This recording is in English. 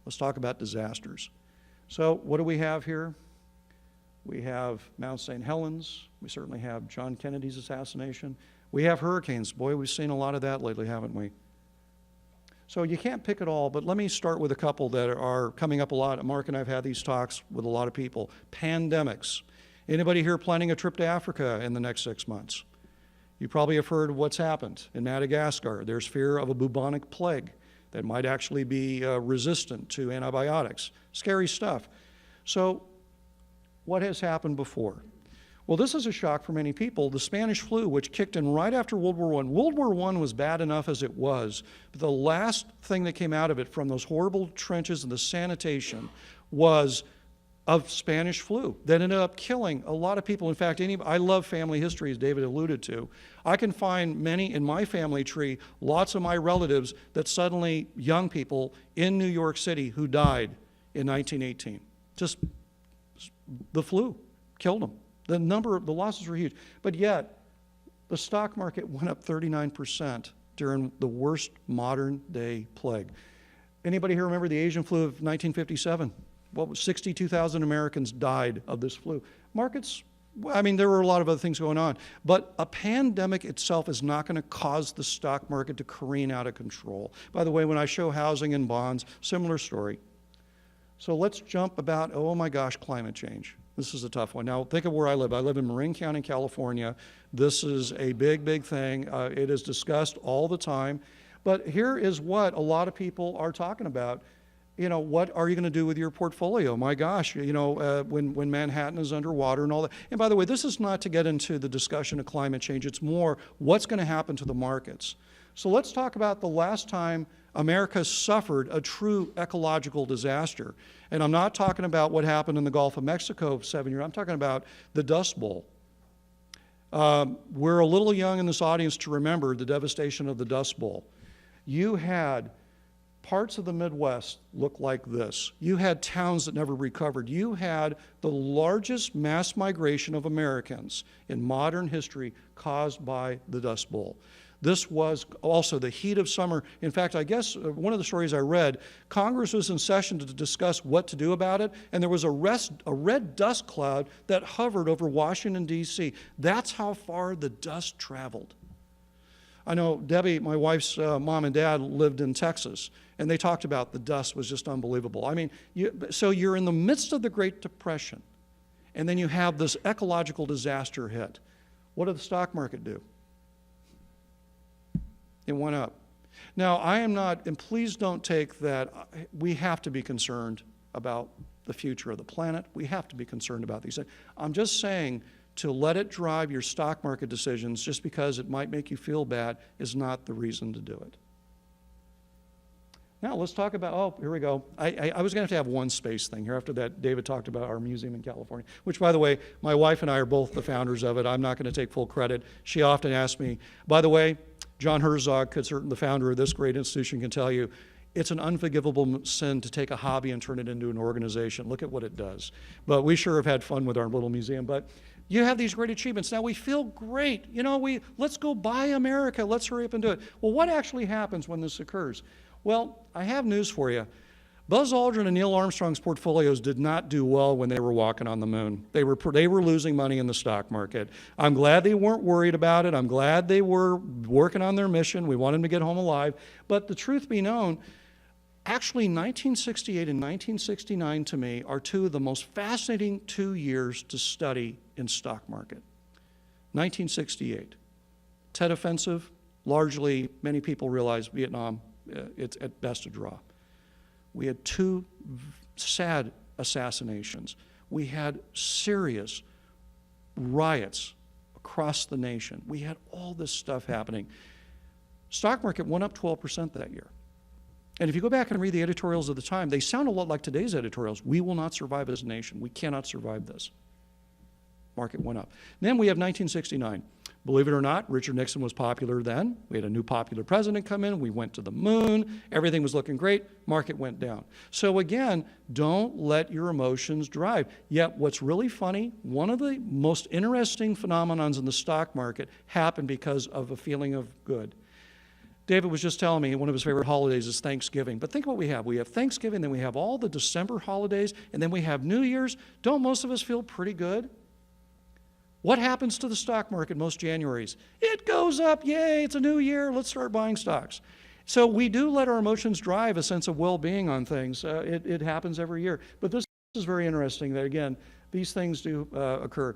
Let's talk about disasters. So what do we have here? We have Mount St. Helens. We certainly have John Kennedy's assassination. We have hurricanes. Boy, we've seen a lot of that lately, haven't we? So you can't pick it all, but let me start with a couple that are coming up a lot. Mark and I have had these talks with a lot of people. Pandemics. Anybody here planning a trip to Africa in the next 6 months? You probably have heard what's happened in Madagascar. There's fear of a bubonic plague that might actually be resistant to antibiotics. Scary stuff. So what has happened before? Well, this is a shock for many people. The Spanish flu, which kicked in right after World War I. World War I was bad enough as it was, but the last thing that came out of it from those horrible trenches and the sanitation was of Spanish flu that ended up killing a lot of people. In fact, I love family history, as David alluded to. I can find many in my family tree, lots of my relatives that suddenly, young people in New York City who died in 1918. Just the flu killed them. The losses were huge. But yet, the stock market went up 39% during the worst modern day plague. Anybody here remember the Asian flu of 1957? What was 62,000 Americans died of this flu. Markets, I mean, there were a lot of other things going on, but a pandemic itself is not going to cause the stock market to careen out of control. By the way, when I show housing and bonds, similar story. So let's jump about, oh my gosh, climate change. This is a tough one. Now, think of where I live. I live in Marin County, California. This is a big, big thing. It is discussed all the time. But here is what a lot of people are talking about. You know, what are you going to do with your portfolio? My gosh, you know, when Manhattan is underwater and all that. And by the way, this is not to get into the discussion of climate change. It's more what's going to happen to the markets. So let's talk about the last time America suffered a true ecological disaster. And I'm not talking about what happened in the Gulf of Mexico 7 years. I'm talking about the Dust Bowl. We're a little young in this audience to remember the devastation of the Dust Bowl. You had parts of the Midwest look like this. You had towns that never recovered. You had the largest mass migration of Americans in modern history caused by the Dust Bowl. This was also the heat of summer. In fact, I guess one of the stories I read, Congress was in session to discuss what to do about it, and there was a red dust cloud that hovered over Washington, D.C. That's how far the dust traveled. I know Debbie, my wife's mom and dad, lived in Texas, and they talked about the dust was just unbelievable. I mean, so you're in the midst of the Great Depression, and then you have this ecological disaster hit. What did the stock market do? It went up. Now, I am not, and please don't take that, we have to be concerned about the future of the planet. We have to be concerned about these things. I'm just saying to let it drive your stock market decisions just because it might make you feel bad is not the reason to do it. Now, let's talk about, oh, here we go. I was going to have one space thing here after that. David talked about our museum in California, which, by the way, my wife and I are both the founders of it. I'm not going to take full credit. She often asks me, by the way, John Herzog, the founder of this great institution, can tell you, it's an unforgivable sin to take a hobby and turn it into an organization. Look at what it does. But we sure have had fun with our little museum. But you have these great achievements. Now we feel great. You know, let's go buy America. Let's hurry up and do it. Well, what actually happens when this occurs? Well, I have news for you. Buzz Aldrin and Neil Armstrong's portfolios did not do well when they were walking on the moon. They were losing money in the stock market. I'm glad they weren't worried about it. I'm glad they were working on their mission. We want them to get home alive. But the truth be known, actually 1968 and 1969 to me are two of the most fascinating 2 years to study in stock market. 1968, Tet Offensive, largely many people realize Vietnam, it's at best a draw. We had two sad assassinations. We had serious riots across the nation. We had all this stuff happening. Stock market went up 12% that year. And if you go back and read the editorials of the time, they sound a lot like today's editorials. We will not survive as a nation. We cannot survive this. Market went up. Then we have 1969. Believe it or not, Richard Nixon was popular then. We had a new popular president come in. We went to the moon. Everything was looking great. Market went down. So again, don't let your emotions drive. Yet what's really funny, one of the most interesting phenomenons in the stock market happened because of a feeling of good. David was just telling me one of his favorite holidays is Thanksgiving. But think what we have. We have Thanksgiving, then we have all the December holidays, and then we have New Year's. Don't most of us feel pretty good? What happens to the stock market most Januaries? It goes up. Yay, it's a new year. Let's start buying stocks. So we do let our emotions drive a sense of well-being on things. It happens every year. But this is very interesting that, again, these things do occur.